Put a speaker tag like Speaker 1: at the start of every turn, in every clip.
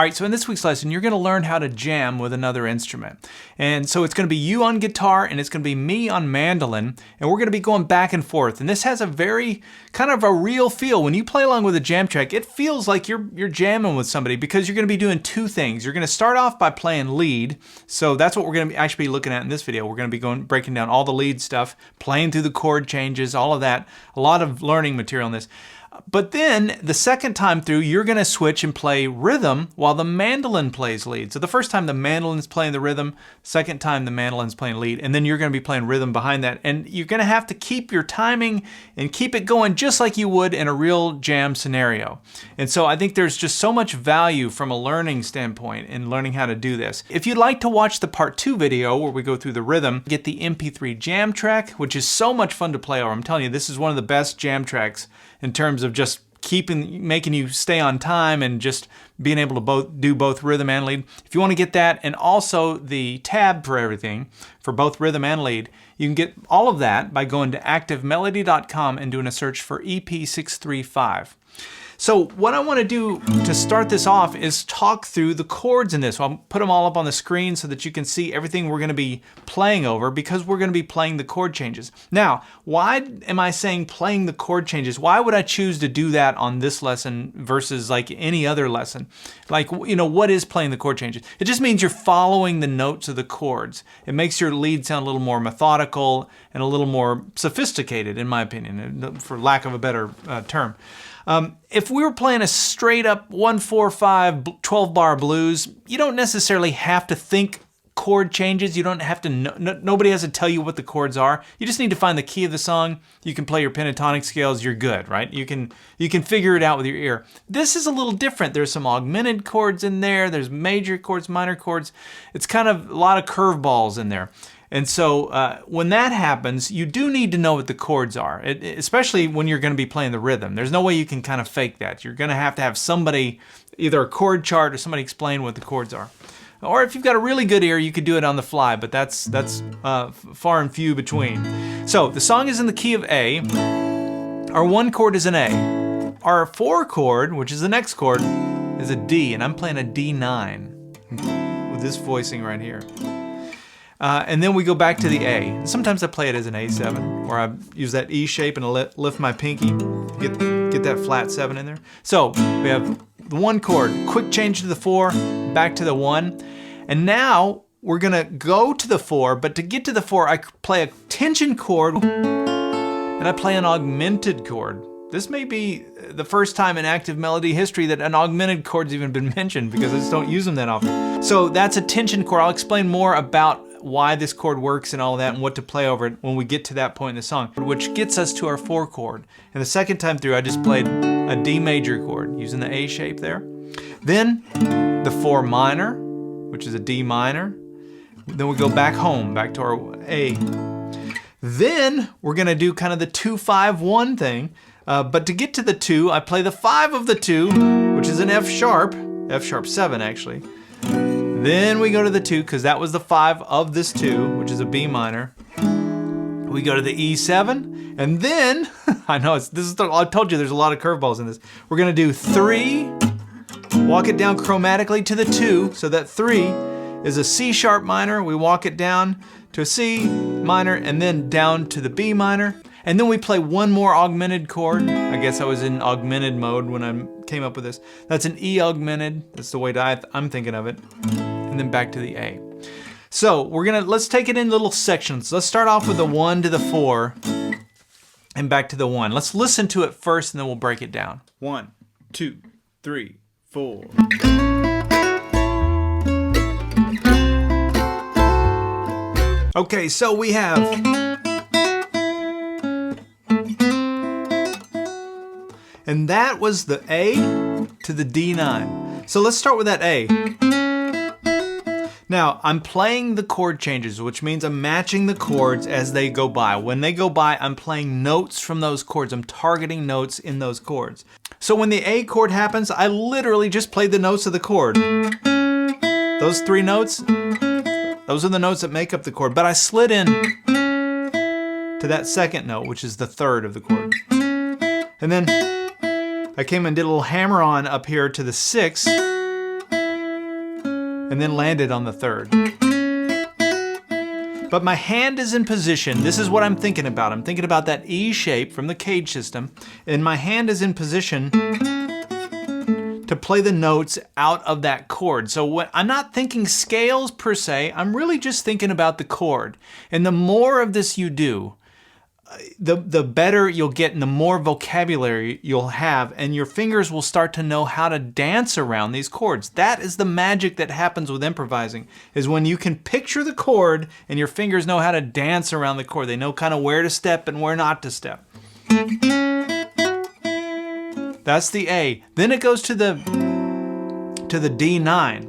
Speaker 1: Alright, so in this week's lesson, you're going to learn how to jam with another instrument. And so it's going to be you on guitar and it's going to be me on mandolin, and we're going to be going back and forth. And this has a very kind of a real feel. When you play along with a jam track, it feels like you're jamming with somebody because you're going to be doing two things. You're going to start off by playing lead. So that's what we're going to actually be looking at in this video. We're going to be breaking down all the lead stuff, playing through the chord changes, all of that. A lot of learning material in this. But then the second time through, you're going to switch and play rhythm while the mandolin plays lead. So the first time the mandolin's playing the rhythm, second time the mandolin's playing lead, and then you're going to be playing rhythm behind that. And you're going to have to keep your timing and keep it going just like you would in a real jam scenario. And so I think there's just so much value from a learning standpoint in learning how to do this. If you'd like to watch the part 2 video where we go through the rhythm, get the MP3 jam track, which is so much fun to play over. I'm telling you, this is one of the best jam tracks in terms of just making you stay on time and just being able to do both rhythm and lead. If you want to get that and also the tab for everything for both rhythm and lead, you can get all of that by going to activemelody.com and doing a search for EP635. So what I want to do to start this off is talk through the chords in this. I'll put them all up on the screen so that you can see everything we're going to be playing over, because we're going to be playing the chord changes. Now, why am I saying playing the chord changes? Why would I choose to do that on this lesson versus like any other lesson? Like, you know, what is playing the chord changes? It just means you're following the notes of the chords. It makes your lead sound a little more methodical and a little more sophisticated, in my opinion, for lack of a better term. If we were playing a straight up 1-4-5 12-bar blues, you don't necessarily have to think chord changes. You don't have to, nobody has to tell you what the chords are. You just need to find the key of the song. You can play your pentatonic scales, you're good, right? You can figure it out with your ear. This is a little different. There's some augmented chords in there. There's major chords, minor chords. It's kind of a lot of curveballs in there. And so when that happens, you do need to know what the chords are, especially when you're going to be playing the rhythm. There's no way you can kind of fake that. You're going to have somebody, either a chord chart or somebody explain what the chords are. Or if you've got a really good ear, you could do it on the fly, but that's far and few between. So the song is in the key of A. Our 1 chord is an A. Our 4 chord, which is the next chord, is a D, and I'm playing a D9 with this voicing right here. And then we go back to the A. Sometimes I play it as an A7, or I use that E shape and lift my pinky, get that flat 7 in there. So we have the 1 chord, quick change to the 4, back to the 1. And now we're gonna go to the 4, but to get to the 4, I play a tension chord and I play an augmented chord. This may be the first time in active melody history that an augmented chord's even been mentioned, because I just don't use them that often. So that's a tension chord. I'll explain more about why this chord works and all of that and what to play over it when we get to that point in the song, which gets us to our 4 chord. And the second time through, I just played a D major chord using the A shape there. Then the 4 minor, which is a D minor. Then we go back home, back to our A. Then we're gonna do kind of the 2-5-1 thing. But to get to the 2, I play the 5 of the 2, which is an F sharp 7 actually. Then we go to the 2, because that was the 5 of this 2, which is a B minor. We go to the E7, and then, I know, I told you there's a lot of curveballs in this. We're gonna do 3, walk it down chromatically to the 2, so that 3 is a C sharp minor. We walk it down to a C minor, and then down to the B minor. And then we play 1 more augmented chord. I guess I was in augmented mode when I came up with this. That's an E augmented. That's the way I'm thinking of it. And then back to the A. So let's take it in little sections. Let's start off with the 1 to the 4 and back to the 1. Let's listen to it first and then we'll break it down. 1, 2, 3, 4. Okay, so we have, and that was the A to the D9. So let's start with that A. Now, I'm playing the chord changes, which means I'm matching the chords as they go by. When they go by, I'm playing notes from those chords. I'm targeting notes in those chords. So when the A chord happens, I literally just played the notes of the chord. Those 3 notes, those are the notes that make up the chord. But I slid in to that second note, which is the 3rd of the chord. And then I came and did a little hammer on up here to the 6th. and then landed on the third. But my hand is in position. This is what I'm thinking about. I'm thinking about that E shape from the cage system, and my hand is in position to play the notes out of that chord. So I'm not thinking scales per se, I'm really just thinking about the chord. And the more of this you do, the better you'll get and the more vocabulary you'll have, and your fingers will start to know how to dance around these chords. That is the magic that happens with improvising, is when you can picture the chord and your fingers know how to dance around the chord. They know kind of where to step and where not to step. That's the A. Then it goes to the D9.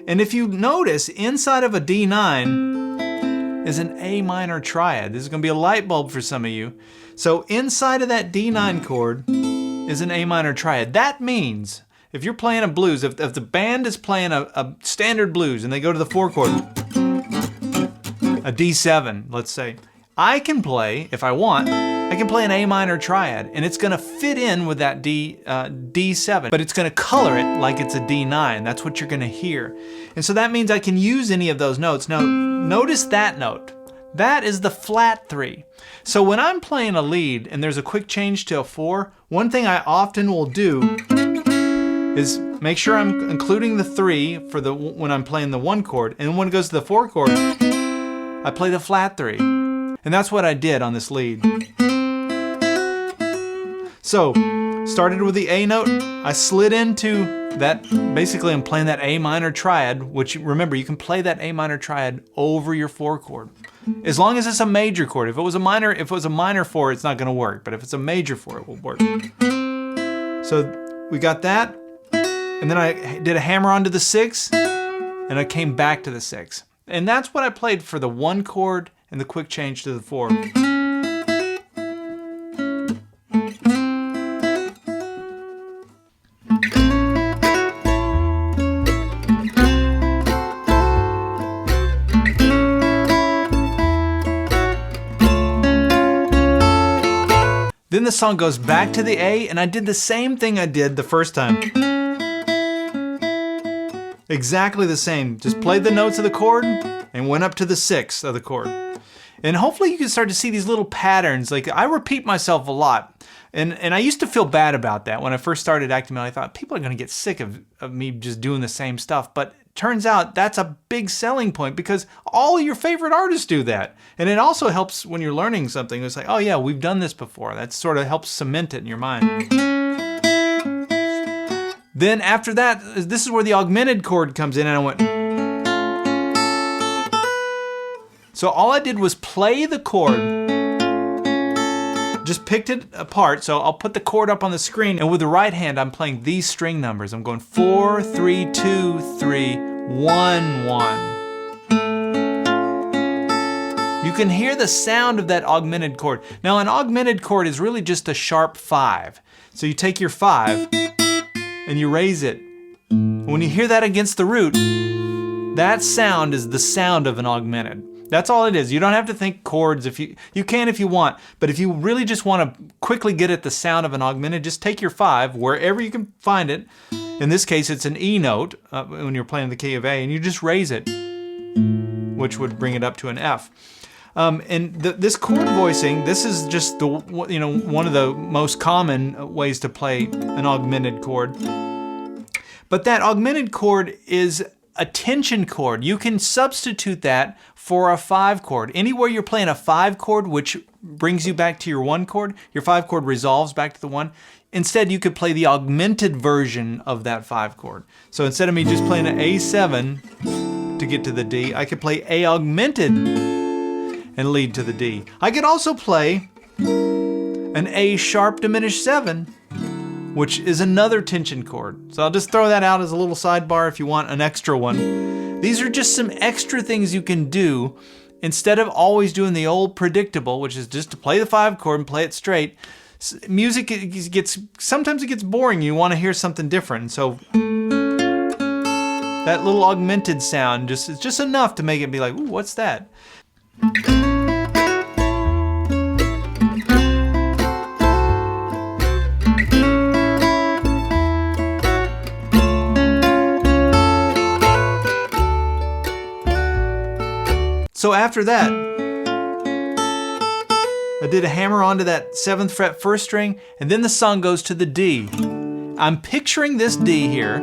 Speaker 1: And if you notice, inside of a D9 is an A minor triad. This is going to be a light bulb for some of you. So inside of that D9 chord is an A minor triad. That means if you're playing a blues, if the band is playing a standard blues and they go to the 4 chord, a D7, let's say, I can play, if I want, I can play an A minor triad, and it's going to fit in with that D7, but it's going to color it like it's a D9. That's what you're going to hear. And so that means I can use any of those notes. Now, notice that note. That is the flat 3. So when I'm playing a lead and there's a quick change to a 4, one thing I often will do is make sure I'm including the 3 for when I'm playing the 1 chord, and when it goes to the 4 chord, I play the flat 3. And that's what I did on this lead. So, started with the A note, I slid into that, basically I'm playing that A minor triad, which remember, you can play that A minor triad over your 4 chord. As long as it's a major chord. If it was a minor 4, it's not gonna work, but if it's a major 4, it will work. So we got that, and then I did a hammer onto the 6, and I came back to the 6. And that's what I played for the 1 chord and the quick change to the 4. Then the song goes back to the A, and I did the same thing I did the first time. Exactly the same. Just played the notes of the chord and went up to the 6th of the chord. And hopefully you can start to see these little patterns. Like, I repeat myself a lot. And I used to feel bad about that. When I first started acting, I thought people are going to get sick of me just doing the same stuff. But it turns out that's a big selling point, because all your favorite artists do that. And it also helps when you're learning something. It's like, oh yeah, we've done this before. That sort of helps cement it in your mind. Then after that, this is where the augmented chord comes in, and I went. So all I did was play the chord, just picked it apart. So I'll put the chord up on the screen, and with the right hand, I'm playing these string numbers. I'm going 4, 3, 2, 3, 1, 1. You can hear the sound of that augmented chord. Now, an augmented chord is really just a sharp 5. So you take your 5 and you raise it. When you hear that against the root, that sound is the sound of an augmented. That's all it is. You don't have to think chords. You can if you want, but if you really just want to quickly get at the sound of an augmented, just take your 5 wherever you can find it. In this case, it's an E note when you're playing the key of A, and you just raise it, which would bring it up to an F. And this chord voicing, this is just one of the most common ways to play an augmented chord. But that augmented chord is a tension chord. You can substitute that for a 5 chord. Anywhere you're playing a 5 chord, which brings you back to your 1 chord, your 5 chord resolves back to the 1. Instead, you could play the augmented version of that 5 chord. So instead of me just playing an A7 to get to the D, I could play A augmented and lead to the D. I could also play an A sharp diminished 7, which is another tension chord. So I'll just throw that out as a little sidebar if you want an extra one. These are just some extra things you can do instead of always doing the old predictable, which is just to play the 5 chord and play it straight. Music sometimes it gets boring. You want to hear something different. So that little augmented sound is just enough to make it be like, ooh, what's that? So after that, I did a hammer onto that 7th fret 1st string, and then the song goes to the D. I'm picturing this D here,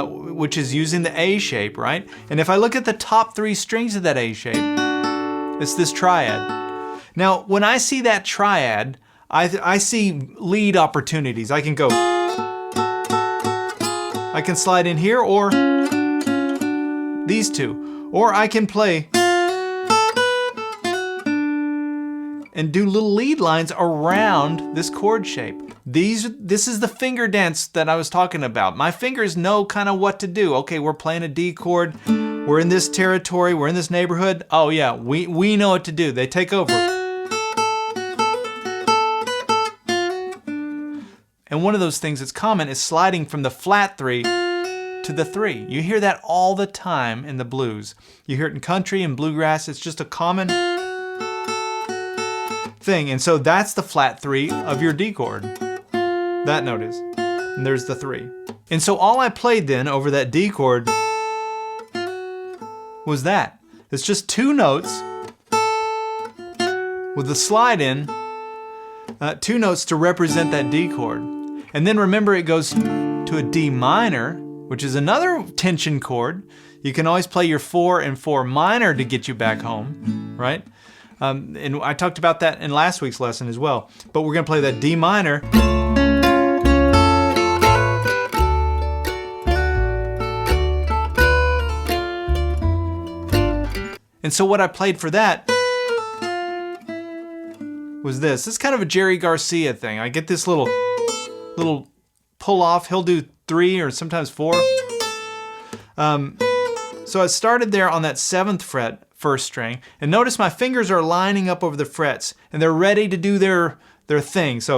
Speaker 1: which is using the A shape, right? And if I look at the top 3 strings of that A shape, it's this triad. Now, when I see that triad, I see lead opportunities. I can go, I can slide in here, or these two, or I can play and do little lead lines around this chord shape. This is the finger dance that I was talking about. My fingers know kind of what to do. Okay, we're playing a D chord. We're in this territory. We're in this neighborhood. Oh yeah, we know what to do. They take over. And one of those things that's common is sliding from the flat 3 to the 3. You hear that all the time in the blues. You hear it in country and bluegrass. It's just a common thing. And so that's the flat 3 of your D chord. That note is. And there's the 3. And so all I played then over that D chord was that. It's just 2 notes with the slide in, 2 notes to represent that D chord. And then remember, it goes to a D minor, which is another tension chord. You can always play your 4 and 4 minor to get you back home, right? And I talked about that in last week's lesson as well. But we're gonna play that D minor. And so what I played for that was this. This is kind of a Jerry Garcia thing. I get this little pull off. He'll do 3 or sometimes 4. So I started there on that 7th fret 1st string, and notice my fingers are lining up over the frets and they're ready to do their thing. So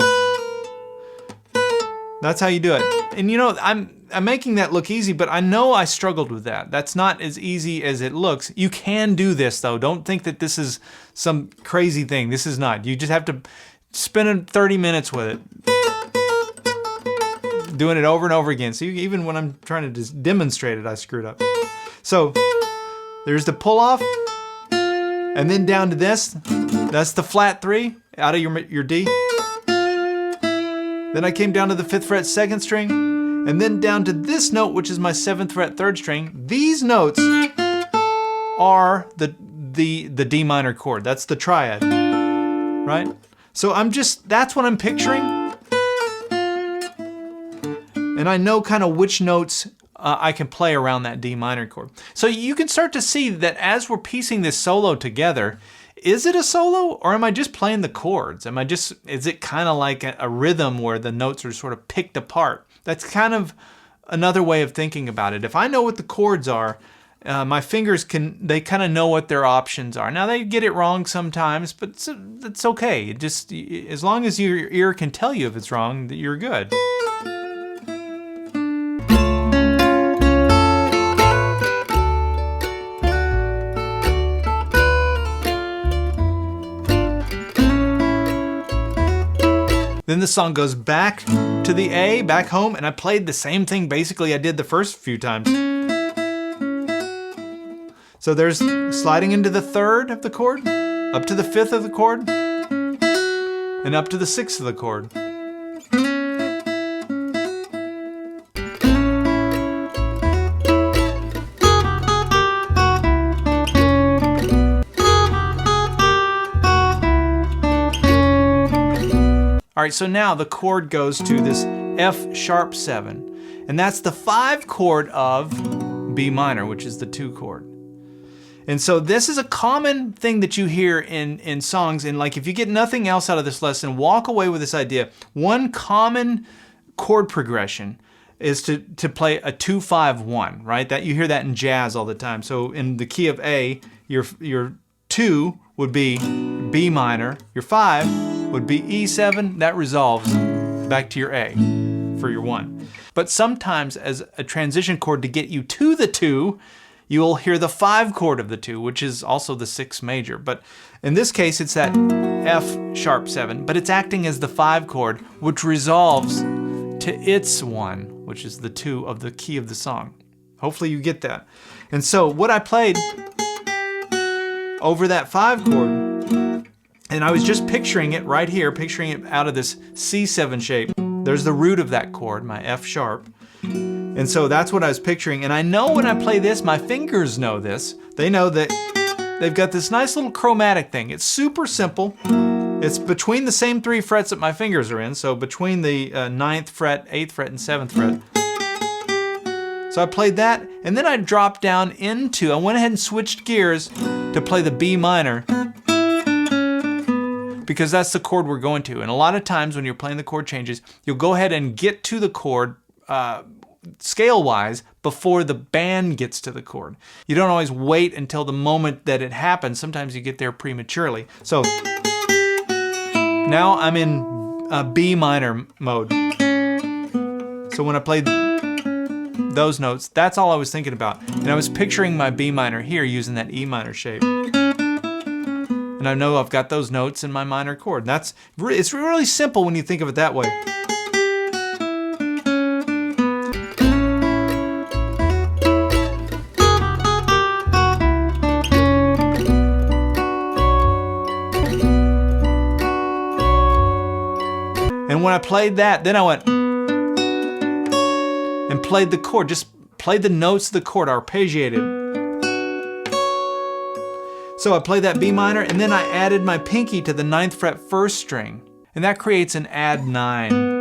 Speaker 1: that's how you do it. And you know, I'm making that look easy, but I know I struggled with that. That's not as easy as it looks. You can do this though. Don't think that this is some crazy thing. This is not. You just have to spend 30 minutes with it, doing it over and over again. So even when I'm trying to just demonstrate it, I screwed up. So there's the pull off, and then down to this. That's the flat 3 out of your D. Then I came down to the 5th fret 2nd string, and then down to this note, which is my 7th fret 3rd string. These notes are the D minor chord. That's the triad, right? So that's what I'm picturing. And I know kind of which notes I can play around that D minor chord. So you can start to see that as we're piecing this solo together, is it a solo or am I just playing the chords? Is it kind of like a rhythm where the notes are sort of picked apart? That's kind of another way of thinking about it. If I know what the chords are, my fingers they kind of know what their options are. Now they get it wrong sometimes, but it's okay. Just as long as your ear can tell you if it's wrong, you're good. Then the song goes back to the A, back home, and I played the same thing basically I did the first few times. So there's sliding into the 3rd of the chord, up to the 5th of the chord, and up to the 6th of the chord. All right, so now the chord goes to this F sharp 7, and that's the 5 chord of B minor, which is the 2 chord. And so this is a common thing that you hear in songs, and like if you get nothing else out of this lesson, walk away with this idea. One common chord progression is to play a 2-5-1, right? That you hear that in jazz all the time. So in the key of A, your 2 would be B minor, your 5 would be E7, that resolves back to your A for your 1. But sometimes as a transition chord to get you to the 2, you'll hear the 5 chord of the 2, which is also the 6 major. But in this case, it's that F sharp 7, but it's acting as the 5 chord, which resolves to its 1, which is the 2 of the key of the song. Hopefully you get that. And so what I played over that 5 chord. And I was just picturing it right here, picturing it out of this C7 shape. There's the root of that chord, my F sharp. And so that's what I was picturing. And I know when I play this, my fingers know this. They know that they've got this nice little chromatic thing. It's super simple. It's between the same 3 frets that my fingers are in. So between the 9th fret, 8th fret, and 7th fret. So I played that, and then I dropped down into, I went ahead and switched gears to play the B minor, because that's the chord we're going to. And a lot of times when you're playing the chord changes, you'll go ahead and get to the chord scale-wise before the band gets to the chord. You don't always wait until the moment that it happens. Sometimes you get there prematurely. So now I'm in B minor mode. So when I played those notes, that's all I was thinking about. And I was picturing my B minor here using that E minor shape. And I know I've got those notes in my minor chord. It's really simple when you think of it that way. And when I played that, then I went and played the chord, just played the notes of the chord, arpeggiated. So I played that B minor, and then I added my pinky to the 9th fret 1st string, and that creates an add 9.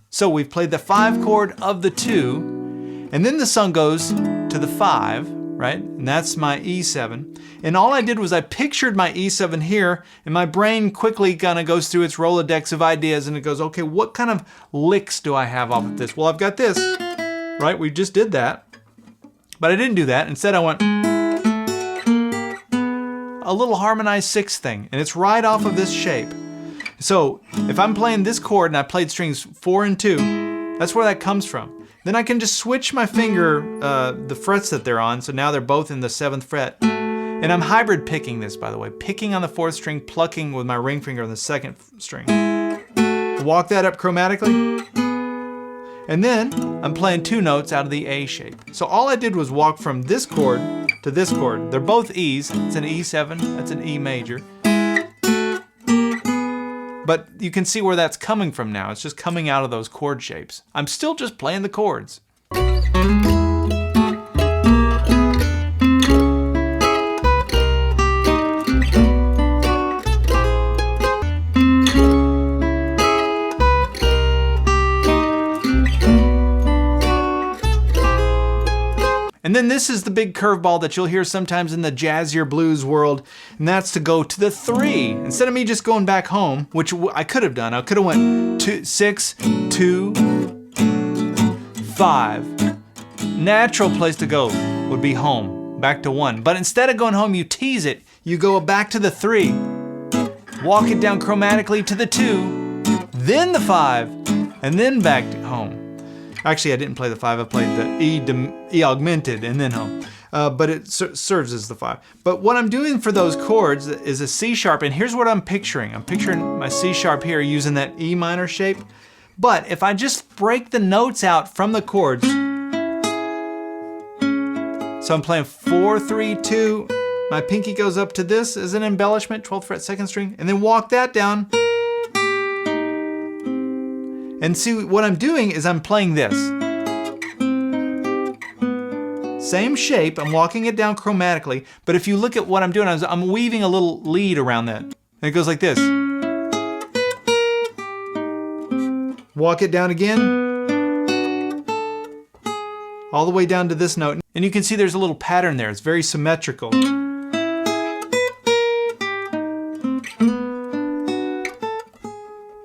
Speaker 1: So we've played the 5 chord of the 2, and then the song goes to the 5, right? And that's my E7. And all I did was I pictured my E7 here, and my brain quickly kind of goes through its Rolodex of ideas, and it goes, okay, what kind of licks do I have off of this? Well, I've got this, right? We just did that, but I didn't do that. Instead, I went a little harmonized 6th thing, and it's right off of this shape. So if I'm playing this chord and I played strings 4 and 2, that's where that comes from. Then I can just switch my finger, the frets that they're on, so now they're both in the 7th fret. And I'm hybrid picking this, by the way. Picking on the 4th string, plucking with my ring finger on the 2nd string. Walk that up chromatically. And then I'm playing 2 notes out of the A shape. So all I did was walk from this chord to this chord. They're both E's. It's an E7, that's an E major. But you can see where that's coming from now. It's just coming out of those chord shapes. I'm still just playing the chords. And then this is the big curveball that you'll hear sometimes in the jazzier blues world, and that's to go to the 3. Instead of me just going back home, which I could have done, I could have went 6, 2, 5. Natural place to go would be home, back to 1. But instead of going home, you tease it. You go back to the 3, walk it down chromatically to the 2, then the 5, and then back to home. Actually, I didn't play the 5, I played the E augmented and then home. But it serves as the 5. But what I'm doing for those chords is a C sharp, and here's what I'm picturing. I'm picturing my C sharp here using that E minor shape. But if I just break the notes out from the chords, so I'm playing 4, 3, 2, my pinky goes up to this as an embellishment, 12th fret 2nd string, and then walk that down. And see, what I'm doing is I'm playing this. Same shape, I'm walking it down chromatically, but if you look at what I'm doing, I'm weaving a little lead around that. And it goes like this. Walk it down again. All the way down to this note. And you can see there's a little pattern there, it's very symmetrical.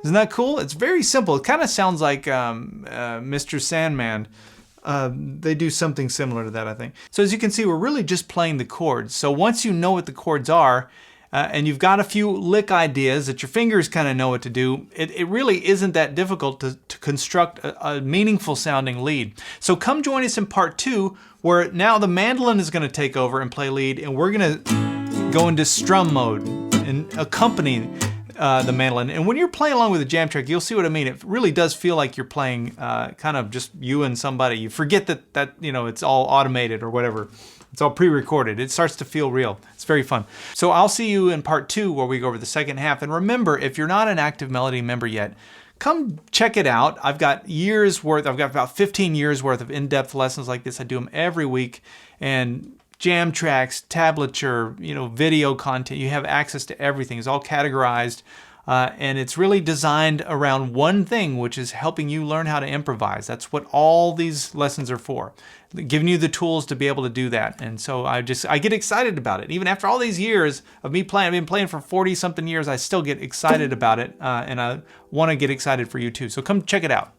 Speaker 1: Isn't that cool? It's very simple. It kind of sounds like Mr. Sandman. They do something similar to that, I think. So as you can see, we're really just playing the chords. So once you know what the chords are, and you've got a few lick ideas that your fingers kind of know what to do, it really isn't that difficult to construct a meaningful sounding lead. So come join us in part 2, where now the mandolin is going to take over and play lead, and we're going to go into strum mode and accompany the mandolin. And when you're playing along with a jam track, you'll see what I mean. It really does feel like you're playing kind of just you and somebody. You forget that you know, it's all automated or whatever. It's all pre-recorded. It starts to feel real. It's very fun. So I'll see you in part 2 where we go over the second half. And remember, if you're not an Active Melody member yet, come check it out. I've got about 15 years worth of in-depth lessons like this. I do them every week. And jam tracks, tablature, you know, video content. You have access to everything. It's all categorized. And it's really designed around one thing, which is helping you learn how to improvise. That's what all these lessons are for, giving you the tools to be able to do that. And so I get excited about it. Even after all these years of me playing, I've been playing for 40-something years, I still get excited about it. And I want to get excited for you too. So come check it out.